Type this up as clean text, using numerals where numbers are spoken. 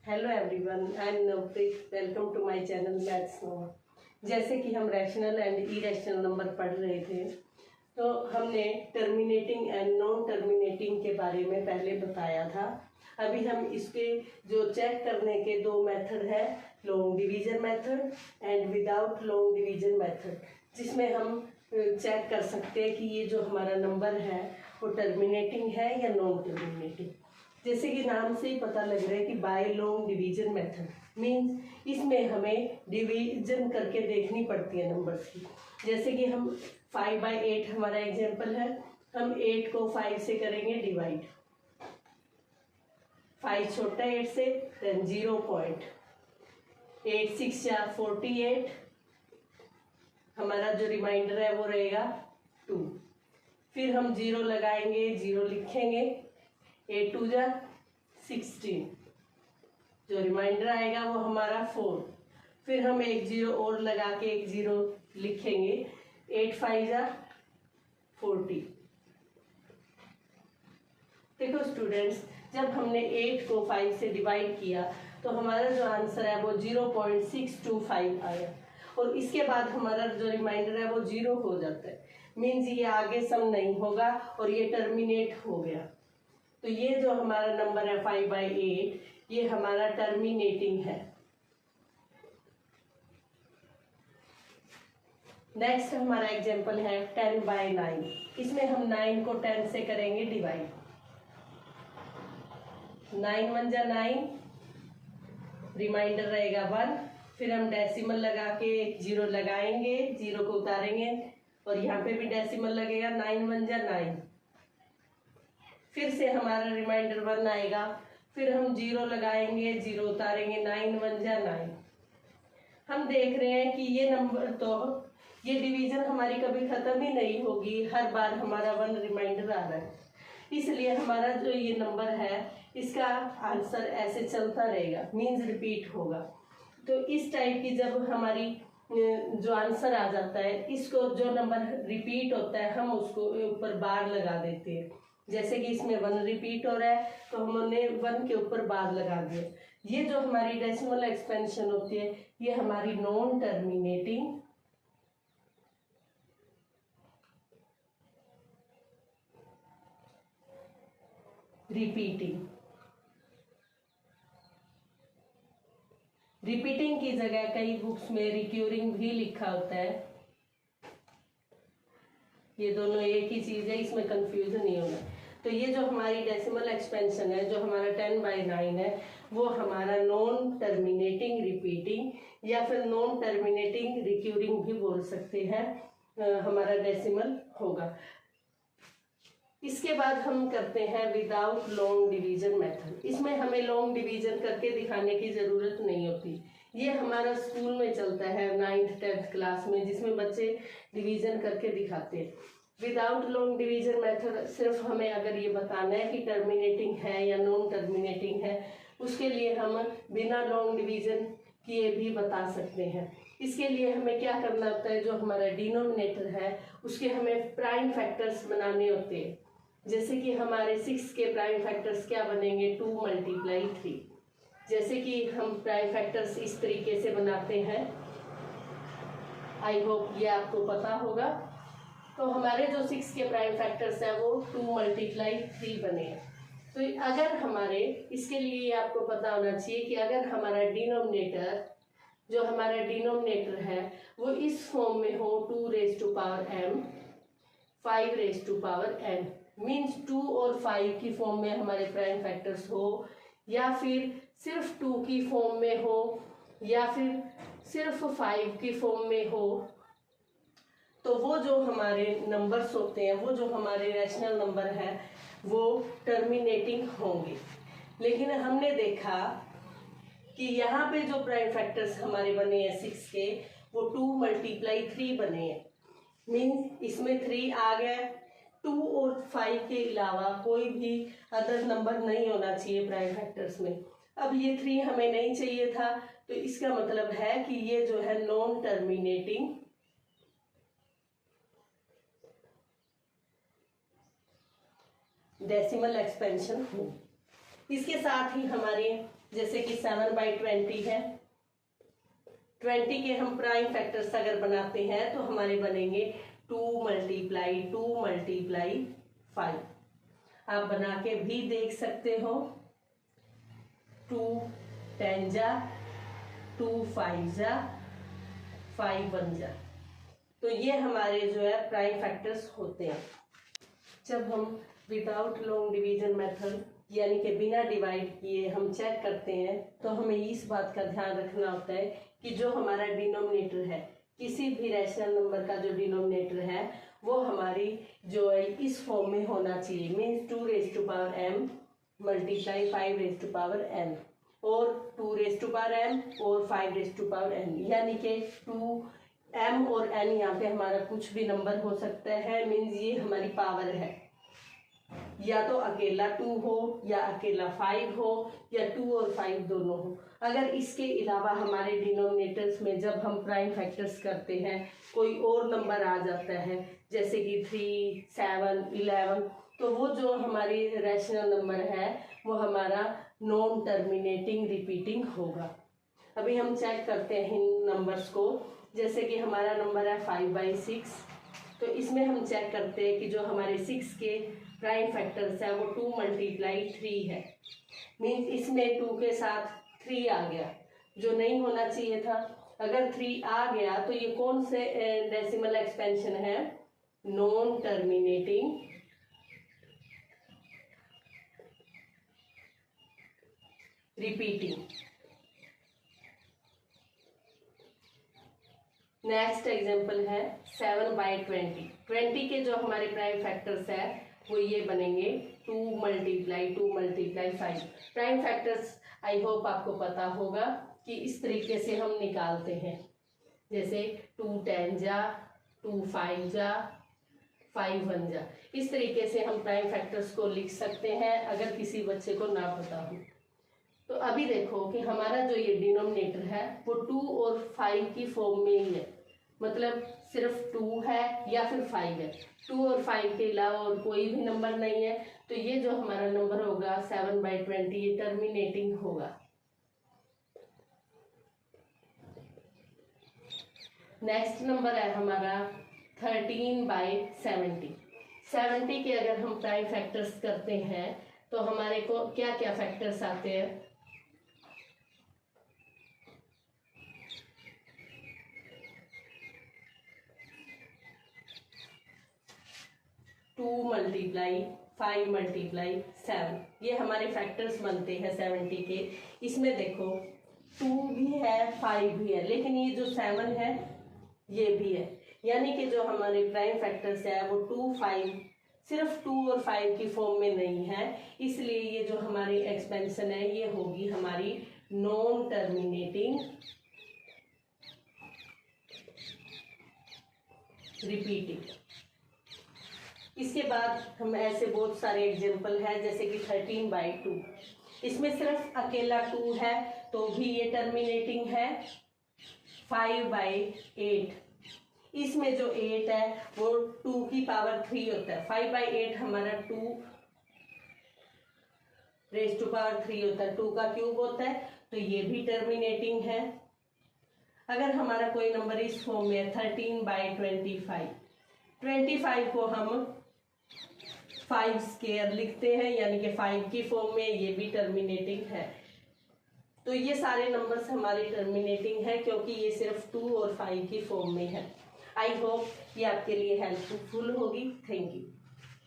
Hello everyone, I am Navpreet. Welcome to my channel maths Nova. जैसे कि हम rational and irrational number पढ़ रहे थे, तो हमने टर्मिनेटिंग एंड नॉन टर्मिनेटिंग के बारे में पहले बताया था। अभी हम इसके जो चेक करने के दो मेथड है, long division method and without long division method, जिसमें हम चेक कर सकते हैं कि ये जो हमारा नंबर है वो टर्मिनेटिंग है या नॉन टर्मिनेटिंग। जैसे कि नाम से ही पता लग रहा है कि by long division method means इसमें हमें डिवीजन करके देखनी पड़ती है नंबर्स की। जैसे कि हम 5/8 हमारा एग्जांपल है, हम 8 को 5 से करेंगे डिवाइड। 5 छोटा 8 से, देन 0.8 6 या 48, हमारा जो रिमाइंडर है वो रहेगा 2। फिर हम 0 लगाएंगे, 0 लिखेंगे, 8 2 जा 16, जो रिमाइंडर आएगा वो हमारा 4। फिर हम एक 0 और लगा के एक 0 लिखेंगे, 8 5 जा 40। देखो स्टूडेंट्स, जब हमने 8 को 5 से डिवाइड किया तो हमारा जो आंसर है वो 0.625 आया, और इसके बाद हमारा जो रिमाइंडर है वो 0 हो जाता है। मीन्स ये आगे सम नहीं होगा और ये टर्मिनेट हो गया। तो ये जो हमारा नंबर है 5/8, ये हमारा टर्मिनेटिंग है। नेक्स्ट हमारा एग्जांपल है 10/9। इसमें हम 9 को 10 से करेंगे डिवाइड। 9 1 जा 9, रिमाइंडर रहेगा 1। फिर हम डेसिमल लगा के 0 लगाएंगे, 0 को उतारेंगे और यहाँ पे भी डेसिमल लगेगा, 9 1 जा 9। फिर से हमारा रिमाइंडर 1 आएगा, फिर हम 0 लगाएंगे, 0 उतारेंगे, 9 1 जा 9। हम देख रहे हैं कि ये नंबर तो ये डिवीजन हमारी कभी खत्म ही नहीं होगी, हर बार हमारा 1 रिमाइंडर आ रहा है। इसलिए हमारा जो ये नंबर है इसका आंसर ऐसे चलता रहेगा, मीन्स रिपीट होगा। तो इस टाइप की जब हमारी जो आंसर आ जाता है, इसको जो नंबर रिपीट होता है हम उसको ऊपर बार लगा देते हैं। जैसे कि इसमें 1 रिपीट हो रहा है तो हमने 1 के ऊपर बार लगा दिया। ये जो हमारी डेसिमल एक्सपेंशन होती है ये हमारी नॉन टर्मिनेटिंग रिपीटिंग की जगह कई बुक्स में रिक्यूरिंग भी लिखा होता है। ये दोनों एक ही चीज है, इसमें कंफ्यूजन नहीं होना। तो ये जो हमारी डेसिमल एक्सपेंशन है, जो हमारा 10/9 है, वो हमारा नॉन टर्मिनेटिंग रिपीटिंग या फिर नॉन टर्मिनेटिंग रिक्यूरिंग भी बोल सकते हैं, हमारा डेसिमल होगा। इसके बाद हम करते हैं विदाउट लॉन्ग डिवीजन मेथड। इसमें हमें लॉन्ग डिवीजन करके दिखाने की जरूरत नहीं होती। ये हमारा स्कूल में चलता है 9th 10th क्लास में, जिसमें बच्चे डिवीजन करके दिखाते हैं। विदाउट लॉन्ग डिवीजन मेथड सिर्फ हमें अगर ये बताना है कि टर्मिनेटिंग है या नॉन टर्मिनेटिंग है, उसके लिए हम बिना लॉन्ग डिवीजन किए भी बता सकते हैं। इसके लिए हमें क्या करना होता है, जो हमारा डिनोमिनेटर है उसके हमें प्राइम फैक्टर्स बनाने होते हैं। जैसे कि हमारे 6 के प्राइम फैक्टर्स क्या बनेंगे, 2 × 3। जैसे कि हम प्राइम फैक्टर्स इस तरीके से बनाते हैं, आई होप ये आपको पता होगा। तो हमारे जो 6 के प्राइम फैक्टर्स है वो 2 × 3 बने हैं। तो अगर हमारे, इसके लिए आपको पता होना चाहिए कि अगर हमारा डिनोमिनेटर, जो हमारा डिनोमिनेटर है वो इस फॉर्म में हो 2m 5n, मीन्स 2 और 5 की फॉर्म में हमारे प्राइम फैक्टर्स हो, या फिर सिर्फ 2 की फॉर्म में हो, या फिर सिर्फ 5 की फॉर्म में हो, तो वो जो हमारे नंबर्स होते हैं, वो जो हमारे रैशनल नंबर है वो टर्मिनेटिंग होंगे। लेकिन हमने देखा कि यहाँ पे जो प्राइम फैक्टर्स हमारे बने हैं 6 के, वो 2 × 3 बने हैं। मीन्स इसमें 3 आ गया। 2 और 5 के अलावा कोई भी अदर नंबर नहीं होना चाहिए प्राइम फैक्टर्स में। अब ये 3 हमें नहीं चाहिए था, तो इसका मतलब है कि ये जो है नॉन टर्मिनेटिंग डेसिमल एक्सपेंशन हो। इसके साथ ही हमारे जैसे कि 7/20 है। 20 के हम प्राइम फैक्टर्स अगर बनाते हैं तो हमारे बनेंगे 2 × 2 × 5। आप बना के भी देख सकते हो। 2 10 जा, 2 5 जा, 5 1 जा। तो ये हमारे जो है प्राइम फैक्टर्स होते हैं। जब हम विदाउट लॉन्ग डिवीजन मेथड यानी कि बिना डिवाइड किए हम चेक करते हैं तो हमें इस बात का ध्यान रखना होता है कि जो हमारा डिनोमिनेटर है, किसी भी रैशनल नंबर का जो डिनोमिनेटर है वो हमारी जो है इस फॉर्म में होना चाहिए। मीन्स 2m × 5m और 2m और 5m, यानी कि 2m और n यहाँ पे हमारा कुछ भी नंबर हो सकता है। मीन्स ये हमारी पावर है, या तो अकेला 2 हो या अकेला 5 हो या 2 और 5 दोनों हो। अगर इसके अलावा हमारे डिनोमिनेटर्स में जब हम प्राइम फैक्टर्स करते हैं कोई और नंबर आ जाता है जैसे कि 3 7 11, तो वो जो हमारी रैशनल नंबर है वो हमारा नॉन टर्मिनेटिंग रिपीटिंग होगा। अभी हम चेक करते हैं इन नंबर्स को। जैसे कि हमारा नंबर है 5/6, तो इसमें हम चेक करते हैं कि जो हमारे 6 के प्राइम फैक्टर्स है वो 2 × 3 है। मीन्स इसमें 2 के साथ 3 आ गया, जो नहीं होना चाहिए था। अगर 3 आ गया तो ये कौन से डेसिमल एक्सपेंशन है? Non terminating repeating. Next example है 7/20। 20 के जो हमारे प्राइम फैक्टर्स है वो ये बनेंगे 2 × 2 × 5। प्राइम फैक्टर्स आई होप आपको पता होगा कि इस तरीके से हम निकालते हैं। जैसे 2 10 जा, 2 5 जा, 5 1 जा। इस तरीके से हम प्राइम फैक्टर्स को लिख सकते हैं अगर किसी बच्चे को ना पता हो। तो अभी देखो कि हमारा जो ये डिनोमिनेटर है वो 2 और 5 की फॉर्म में ही है, मतलब सिर्फ 2 है या फिर 5 है। 2 और 5 के अलावा और कोई भी नंबर नहीं है। तो ये जो हमारा नंबर होगा 7/20 ये टर्मिनेटिंग होगा। नेक्स्ट नंबर है हमारा 13/70। 70 के अगर हम प्राइम फैक्टर्स करते हैं तो हमारे को क्या क्या फैक्टर्स आते हैं? 2 × 5 × 7, ये हमारे फैक्टर्स बनते हैं 70 के। इसमें देखो 2 भी है 5 भी है, लेकिन ये जो 7 है ये भी है, यानी कि जो हमारे प्राइम फैक्टर्स है वो 2 5 सिर्फ 2 और 5 की फॉर्म में नहीं है। इसलिए ये जो हमारी एक्सपेंशन है ये होगी हमारी नॉन टर्मिनेटिंग रिपीटिंग। इसके बाद हम ऐसे बहुत सारे एग्जाम्पल है जैसे कि 13/2। इसमें सिर्फ अकेला 2 है तो भी ये टर्मिनेटिंग है। 5/8, इसमें जो 8 है वो 2 की पावर 3 होता है। 5/8 हमारा 2 रेज़ टू पावर 3 होता है, 2 का क्यूब होता है, तो ये भी टर्मिनेटिंग है। अगर हमारा कोई नंबर इस फॉर्म में है 13/25, 25 को हम 5 स्क्वायर लिखते हैं, यानी कि 5 की फॉर्म में, ये भी टर्मिनेटिंग है। तो ये सारे नंबर्स हमारे टर्मिनेटिंग है क्योंकि ये सिर्फ 2 और 5 की फॉर्म में है। आई होप ये आपके लिए हेल्पफुल होगी। Thank you.